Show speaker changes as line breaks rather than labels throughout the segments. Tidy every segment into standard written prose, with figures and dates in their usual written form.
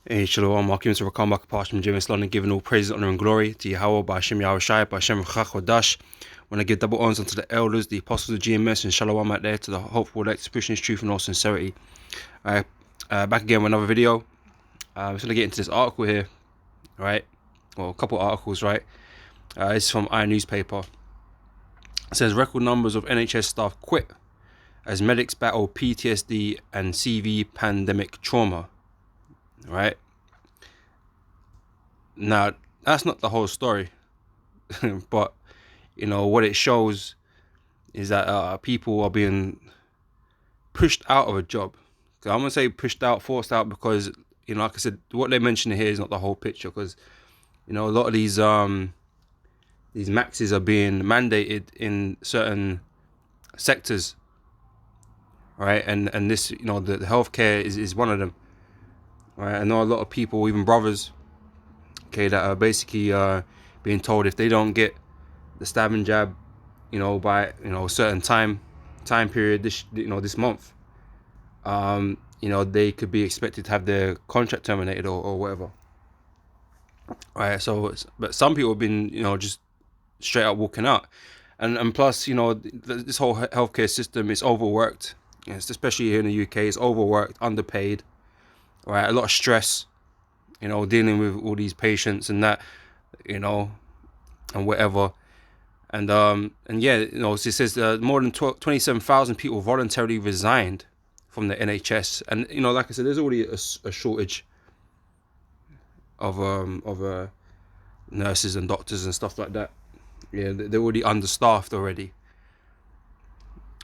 Hey, Shalom, welcome to Rakam Bakapash from James London, giving all praise, honor, and glory to Yahweh, by Hashem Yahushai, by Hashem Chachodash. When I give double honors unto the elders, the apostles of GMS, and Shalom out there to the hopeful elect, pushing his truth in all sincerity. Alright, back again with another video. I'm just going to get into this article here, right? Well, a couple articles, right? This is from iNewspaper. It says record numbers of NHS staff quit as medics battle PTSD and CV pandemic trauma, right? Now, that's not the whole story, but, you know, what it shows is that people are being pushed out of a job. So I'm going to say pushed out, forced out, because, you know, like I said, what they mention here is not the whole picture, because, you know, a lot of these maxes are being mandated in certain sectors, right? And this, you know, the healthcare is one of them, right? I know a lot of people, even brothers, okay, that are basically being told if they don't get the stabbing jab, you know, by, you know, a certain time period this, you know, this month, you know, they could be expected to have their contract terminated or whatever. Right. So, but some people have been, you know, just straight up walking out, and plus, you know, this whole healthcare system is overworked. Yes, especially here in the UK, it's overworked, underpaid. Right. A lot of stress, you know, dealing with all these patients and that, you know, and whatever. And yeah, you know, it says more than 27,000 people voluntarily resigned from the NHS, and, you know, like I said, there's already a shortage of nurses and doctors and stuff like that. Yeah, they're already understaffed already.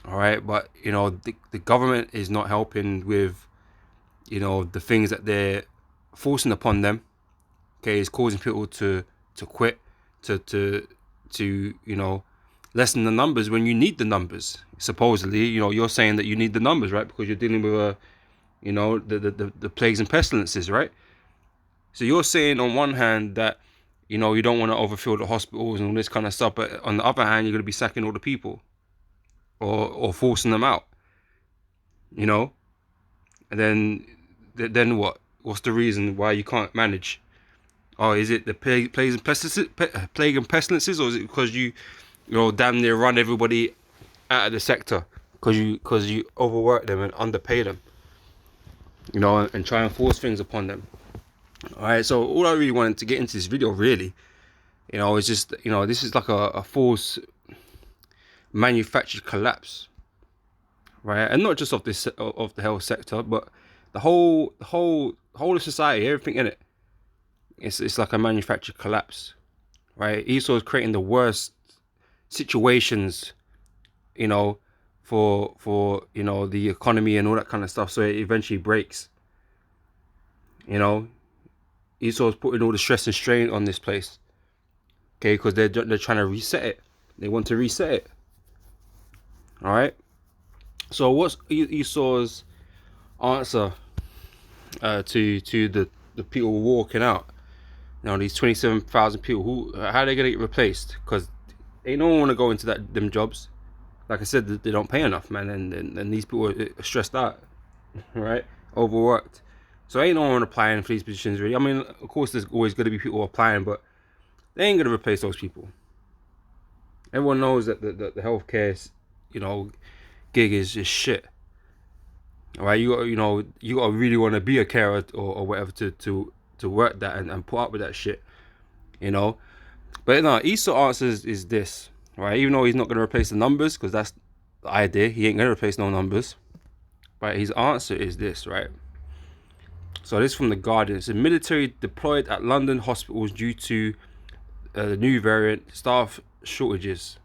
All right, but, you know, the government is not helping with, you know, the things that they're forcing upon them. Okay, it's causing people to quit, to you know, lessen the numbers when you need the numbers. Supposedly, you know, you're saying that you need the numbers, right? Because you're dealing with you know, the plagues and pestilences, right? So you're saying on one hand that, you know, you don't want to overfill the hospitals and all this kind of stuff, but on the other hand, you're going to be sacking all the people or forcing them out, you know? And then what? What's the reason why you can't manage? Oh, is it the plague and pestilences, or is it because you know, damn near run everybody out of the sector because you overwork them and underpay them, you know, and try and force things upon them? All right. So all I really wanted to get into this video, really, you know, is just, you know, this is like a false manufactured collapse, right? And not just of this of the health sector, but the whole of society, everything in it. It's like a manufactured collapse, right? Esau is creating the worst situations, you know, for you know, the economy and all that kind of stuff, so it eventually breaks. You know, Esau is putting all the stress and strain on this place, okay, because they're trying to reset it. They want to reset it. All right. So what's Esau's answer to the people walking out? You know, these 27,000 people, how are they gonna get replaced? Because ain't no one want to go into them jobs. Like I said, they don't pay enough, man, and these people are stressed out, right? Overworked. So ain't no one applying for these positions, really. I mean, of course, there's always going to be people applying, but they ain't going to replace those people. Everyone knows that the healthcare, you know, gig is just shit. All right, you know, you got to really want to be a carer or whatever to work that and put up with that shit, you know. But no, Esau answers is this, right? Even though he's not going to replace the numbers, because that's the idea, he ain't going to replace no numbers. But his answer is this, right? So this is from the Guardian. It's a military deployed at London hospitals due to the new variant, staff shortages.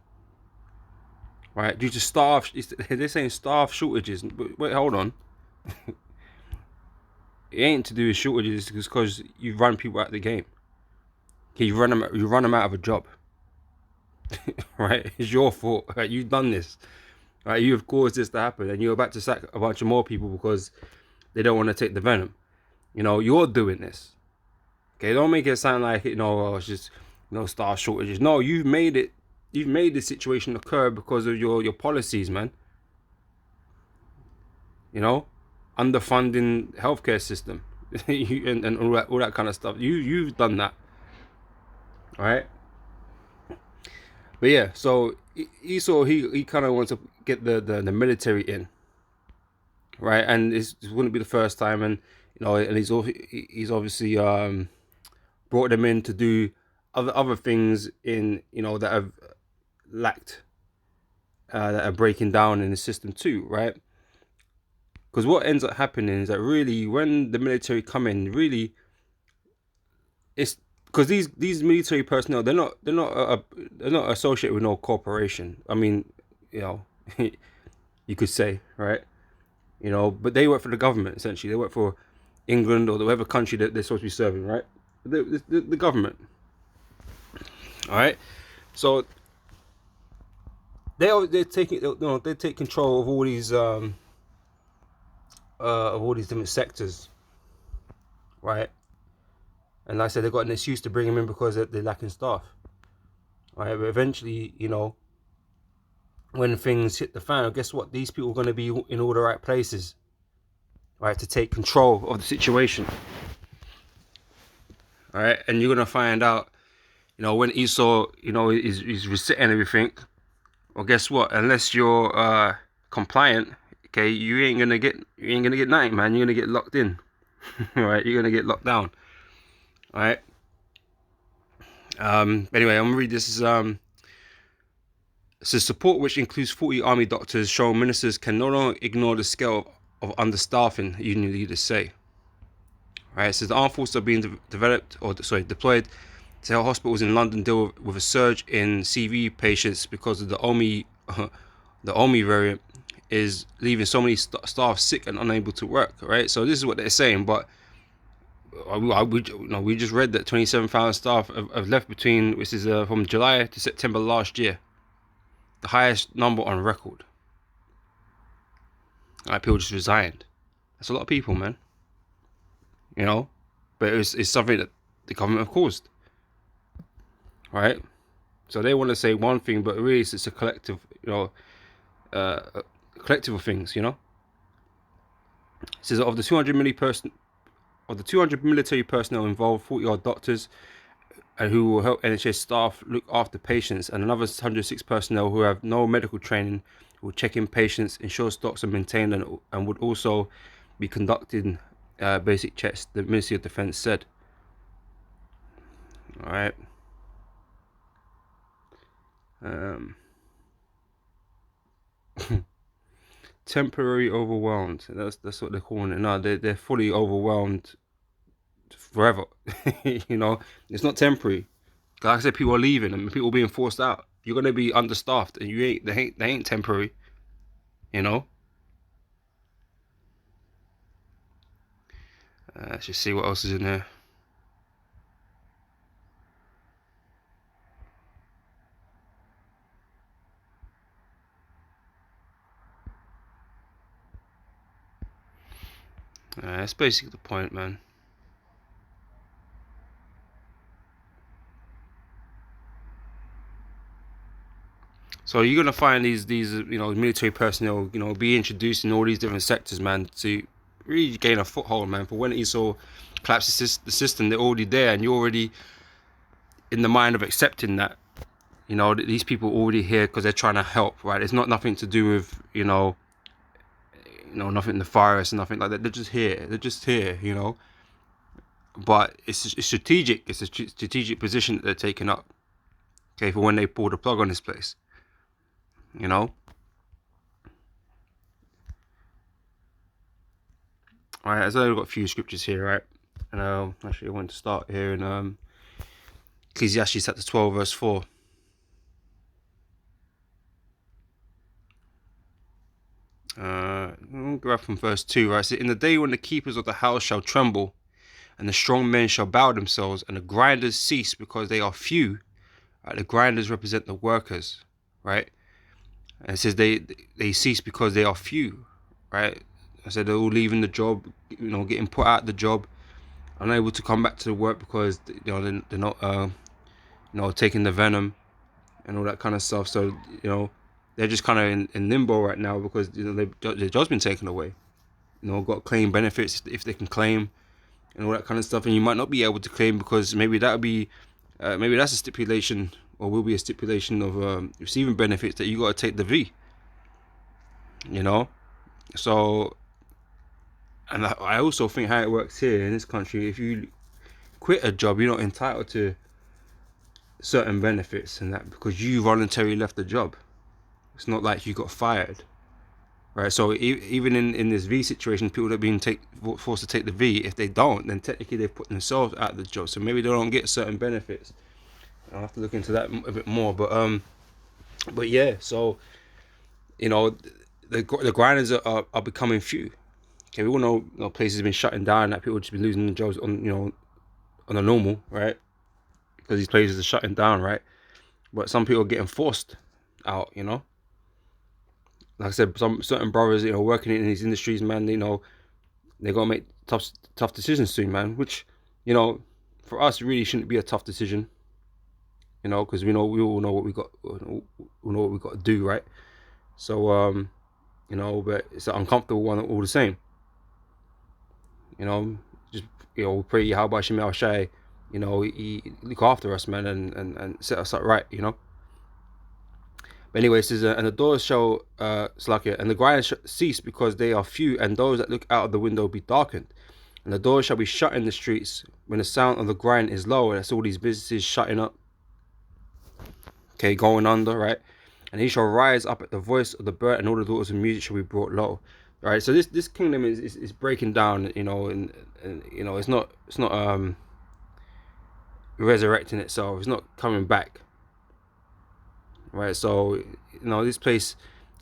Right, due to staff, they're saying staff shortages. Wait, hold on. It ain't to do with shortages, it's because you run people out of the game. Okay, you run them out of a job. Right, it's your fault. Right? You've done this. Right, you have caused this to happen, and you're about to sack a bunch of more people because they don't want to take the venom. You know, you're doing this. Okay, don't make it sound like, you know, oh, it's just, you know, staff shortages. No, you've made it. You've made this situation occur because of your policies, man. You know, underfunding healthcare system. and all that kind of stuff. You've done that, all right? But yeah, so Esau, he kind of wants to get the military in, right? And it wouldn't be the first time, and and he's obviously brought them in to do other things in that have lacked, that are breaking down in the system too, right? Because what ends up happening is that really, when the military come in, really, it's because these military personnel, they're not associated with no corporation. I mean, you know, you could say, right? But they work for the government essentially. They work for England or whatever country that they're supposed to be serving, right? The government, all right. So they're taking, they take control of all these different sectors, right? And like I said, they've got an excuse to bring them in because they're lacking staff, right? But eventually, when things hit the fan, guess what? These people are going to be in all the right places, right, to take control of the situation, all right? And you're going to find out, when Esau, is resetting everything. Well, guess what? Unless you're compliant, okay, you ain't gonna get nothing, man. You're gonna get locked in, all right? You're gonna get locked down, all right? Anyway, I'm gonna read this. It says support, which includes 40 army doctors, show ministers can no longer ignore the scale of understaffing, union leaders say. Right? It says the armed forces are being deployed to help hospitals in London deal with a surge in CV patients because of the Omicron variant is leaving so many staff sick and unable to work. Right? So this is what they're saying, but we just read that 27,000 staff have left between, which is from July to September last year, the highest number on record. Like, people just resigned. That's a lot of people, man. But it's something that the government have caused, right? So they want to say one thing, but really it's a collective, collective of things. It says of the 200 military personnel involved, 40 odd doctors and who will help NHS staff look after patients, and another 106 personnel who have no medical training will check in patients, ensure stocks are maintained, and would also be conducting basic checks, the Ministry of Defence said. All right. Temporary overwhelmed. That's what they're calling it. No, they're fully overwhelmed forever. It's not temporary. Like I said, people are leaving and people are being forced out. You're gonna be understaffed, and they ain't temporary. Let's just see what else is in there. That's basically the point, man. So you're gonna find these military personnel be introduced in all these different sectors, man, to really gain a foothold, man. For when Esau collapses the system, they're already there, and you're already in the mind of accepting that. These people are already here because they're trying to help, right? It's not nothing to do with nothing nefarious, nothing like that. They're just here. But it's strategic. It's a strategic position that they're taking up. Okay, for when they pull the plug on this place. Alright, so I've got a few scriptures here, right? And actually I want to start here in Ecclesiastes chapter 12, verse 4. I'll grab from verse 2, right? So, in the day when the keepers of the house shall tremble, and the strong men shall bow themselves, and the grinders cease because they are few. Right? The grinders represent the workers, right? And it says they cease because they are few, right? I said they're all leaving the job, getting put out the job, unable to come back to the work because they're not taking the venom and all that kind of stuff. So they're just kind of in limbo right now because their job's been taken away. Got claim benefits if they can claim. and all that kind of stuff, and you might not be able to claim because maybe that would be, maybe that's a stipulation, or will be a stipulation of receiving benefits, that you got to take the V. You know, so, and I also think how it works here in this country, if you quit a job, you're not entitled to certain benefits and that because you voluntarily left the job. It's not like you got fired, right? So even in this V situation, people that are being forced to take the V, if they don't, then technically they've put themselves out of the job. So maybe they don't get certain benefits. I'll have to look into that a bit more. But yeah. So the grinders are becoming few. Okay, we all know, places have been shutting down, that people have just been losing their jobs on a normal, right? Because these places are shutting down, right? But some people are getting forced out, Like I said, some certain brothers, working in these industries, man, they gotta make tough decisions soon, man. Which, for us, really shouldn't be a tough decision, because we all know what we got to do, right? So, but it's an uncomfortable one all the same. Just we pray how about Shemel Shai, he look after us, man, and set us up right, But anyway, it says, and the doors shall slack, and the grinders shall cease because they are few, and those that look out of the window be darkened. And the doors shall be shut in the streets when the sound of the grind is low. That's all these businesses shutting up, okay, going under, right? And he shall rise up at the voice of the bird, and all the daughters of music shall be brought low, right? So this kingdom is breaking down, and it's not resurrecting itself. It's not coming back, right? So this place,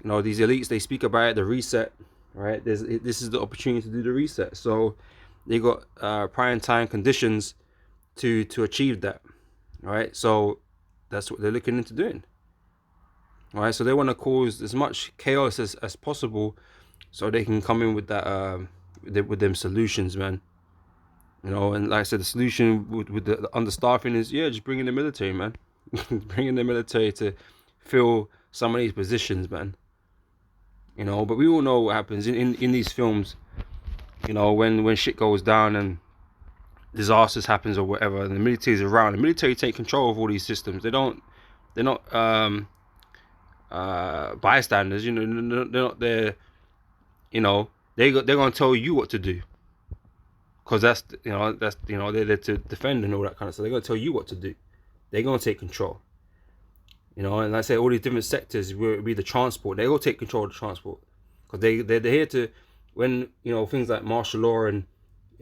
these elites, they speak about it, the reset, right? This is the opportunity to do the reset. So they got prime time conditions to achieve that, right? So that's what they're looking into doing, right? So they want to cause as much chaos as possible, so they can come in with that with them solutions, man. And like I said, the solution with the understaffing is, just bring in the military, man. Bring in the military to fill some of these positions, man. But we all know what happens in these films. When shit goes down and disasters happens or whatever, and the military is around. The military take control of all these systems. They're not bystanders. They're not there. They're gonna tell you what to do, because they're there to defend and all that kind of stuff. They're gonna tell you what to do. They're gonna take control. And like I say, all these different sectors will be the transport. They all take control of the transport, because they're here to, when things like martial law and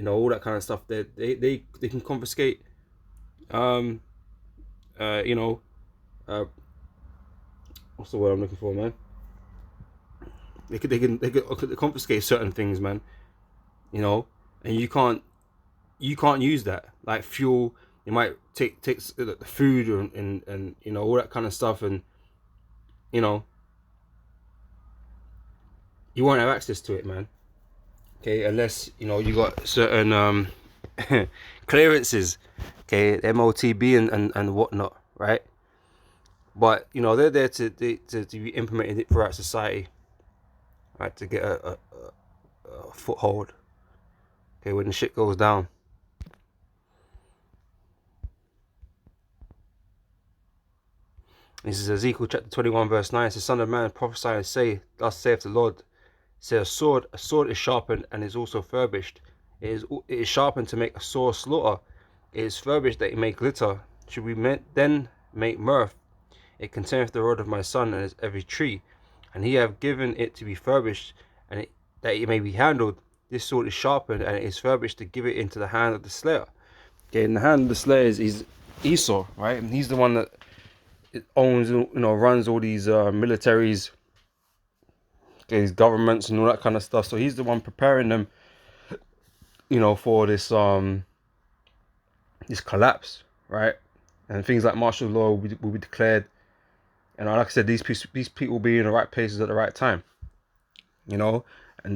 all that kind of stuff. They can confiscate what's the word I'm looking for, man? They could confiscate certain things, man. And you can't use that, like fuel. They might take the food and all that kind of stuff, and you won't have access to it, man. Okay, unless you got certain clearances, okay, MOTB and whatnot, right? But they're there to be implemented throughout society, right? To get a foothold, okay, when the shit goes down. This is Ezekiel chapter 21 verse 9. It says, Son of man, prophesy and say, Thus saith the Lord. Say, a sword is sharpened and is also furbished. It is sharpened to make a sore slaughter. It is furbished that it may glitter. Should we then make mirth? It containeth the rod of my son and is every tree. And he have given it to be furbished, and that it may be handled. This sword is sharpened and it is furbished to give it into the hand of the slayer. Okay, in the hand of the slayer is Esau, right? And he's the one that owns, runs all these militaries, these governments and all that kind of stuff. So he's the one preparing them, for this collapse, right? And things like martial law will be declared. And like I said, these people will be in the right places at the right time, and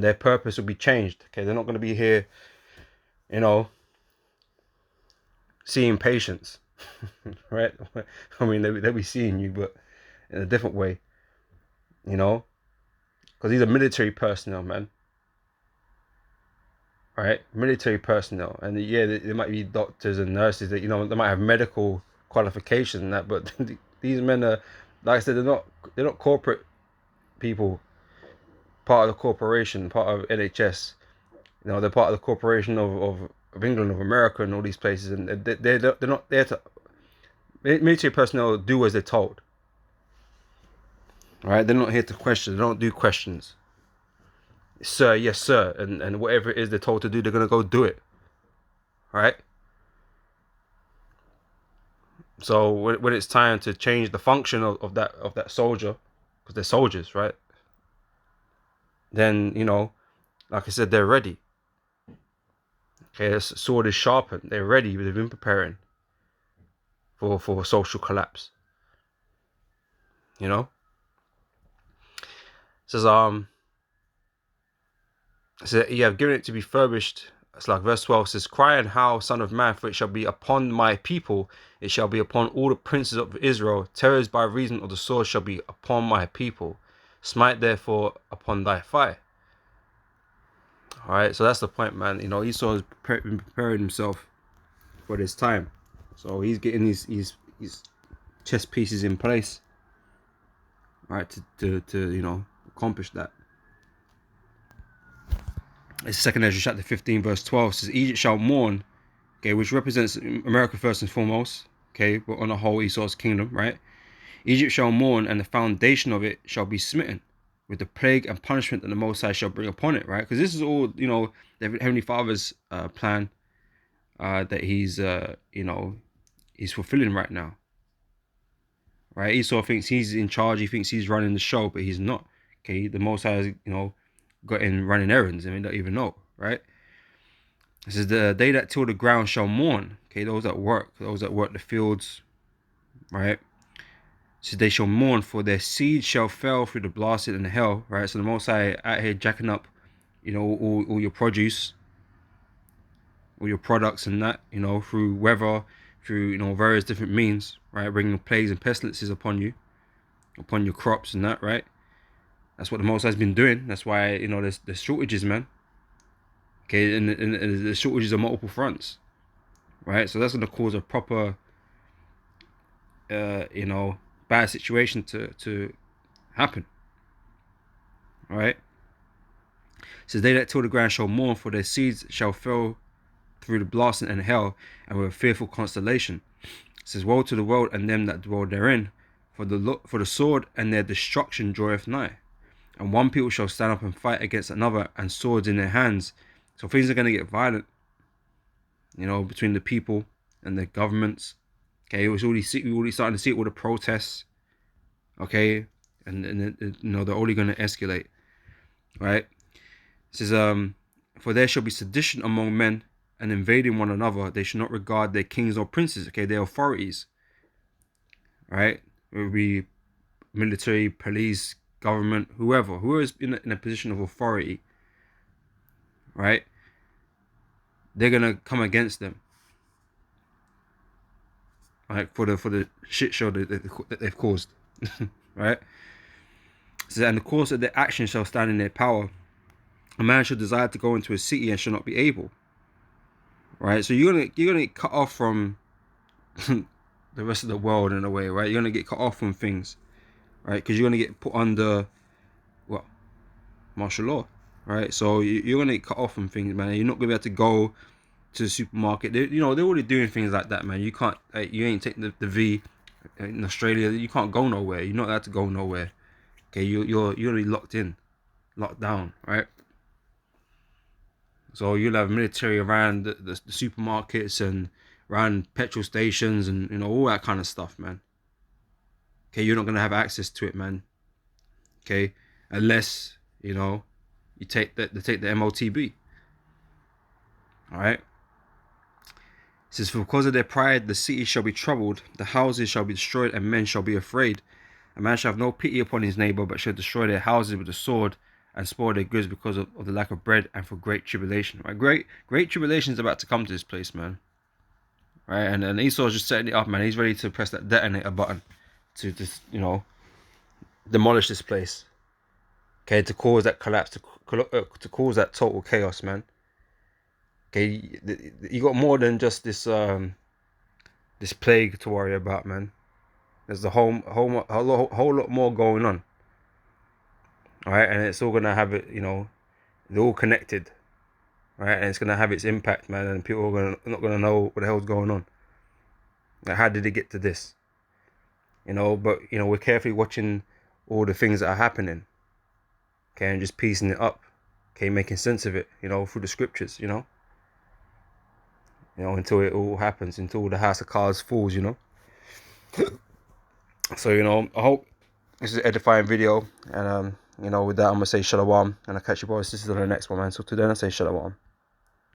their purpose will be changed. Okay, they're not going to be here, seeing patients, right? I mean, they'll be seeing you, but in a different way, because these are military personnel, man. right? Military personnel, and yeah, there might be doctors and nurses that they might have medical qualifications and that, but these men are, like I said, they're not corporate people, part of the corporation, part of NHS. They're part of the corporation of England, of America, and all these places, and they're not there to. Military personnel do as they're told. All right, they're not here to question. They don't do questions. Sir, yes, sir, and whatever it is they're told to do, they're gonna go do it. Right. So when it's time to change the function of that soldier, because they're soldiers, right? Then like I said, they're ready. Okay, the sword is sharpened. They're ready. They've been preparing for social collapse. You know. It says So you have given it to be furbished. It's like verse 12 says, cry and howl, son of man, for it shall be upon my people, it shall be upon all the princes of Israel. Terrors by reason of the sword shall be upon my people. Smite therefore upon thy thigh. Alright, so that's the point, man. Esau has been preparing himself for this time. So he's getting his chess pieces in place. Right, to accomplish that. It's 2nd Ezra chapter 15 verse 12 says, Egypt shall mourn, okay, which represents America first and foremost, okay, but on the whole Esau's kingdom, right? Egypt shall mourn, and the foundation of it shall be smitten with the plague and punishment that the Most High shall bring upon it, right? Because this is all, the Heavenly Father's plan that he's fulfilling right now, right? Esau thinks he's in charge, he thinks he's running the show, but he's not, okay? The Most High has, got in running errands, and we don't even know, right? It says, the day that till the ground shall mourn, okay, those that work the fields, right? So they shall mourn, for their seed shall fail through the blasted and the hell, right? So the Most High out here jacking up, all your produce, all your products and that, through weather, through, various different means, right? Bringing plagues and pestilences upon you, upon your crops and that, right? That's what the Most High's been doing. That's why, there's shortages, man. Okay, and the shortages are multiple fronts, right? So that's going to cause a proper, bad situation to happen, all right? It says, they that till the ground shall mourn, for their seeds shall fall through the blasting and hell, and with a fearful constellation. It says, woe to the world and them that dwell therein, for the sword and their destruction draweth nigh. And one people shall stand up and fight against another, and swords in their hands. So things are going to get violent, between the people and the governments. Okay, we're already starting to see it with the protests. Okay, and they're only going to escalate, right? It says, for there shall be sedition among men, and invading one another. They should not regard their kings or princes, okay, their authorities, right? It would be military, police, government, whoever is in a position of authority, right? They're gonna come against them, right? For the shit show that they've caused, right? So, and the course of their action shall stand in their power. A man should desire to go into a city and shall not be able, right? So you're gonna get cut off from the rest of the world in a way, right? You're gonna get cut off from things, right? Because you're gonna get put under martial law, right? So you're gonna get cut off from things, man. You're not gonna be able to go to the supermarket. They're already doing things like that, man. You can't, you ain't taking the V in Australia. You can't go nowhere. You're not allowed to go nowhere. Okay, you're gonna be locked in, locked down, right? So you'll have military around the supermarkets and around petrol stations and all that kind of stuff, man. Okay, you're not gonna have access to it, man. Okay, unless you take the MOTB. All right. It says, for because of their pride, the city shall be troubled, the houses shall be destroyed, and men shall be afraid. A man shall have no pity upon his neighbor, but shall destroy their houses with the sword and spoil their goods because of the lack of bread and for great tribulation. Right? Great tribulation is about to come to this place, man. Right? And Esau's just setting it up, man. He's ready to press that detonator button to just, demolish this place. Okay, to cause that collapse, to cause that total chaos, man. Okay, you got more than just this plague to worry about, man. There's a whole lot more going on. All right, and it's all gonna have it. They're all connected, right? And it's gonna have its impact, man. And people are not gonna know what the hell's going on. Like, how did it get to this? But we're carefully watching all the things that are happening. Okay, and just piecing it up. Okay, making sense of it. Through the scriptures. Until it all happens, until the house of cards falls. So I hope this is an edifying video, and with that I'm gonna say shalom, and I'll catch you boys. This is on the next one, man. So till then I say shalom.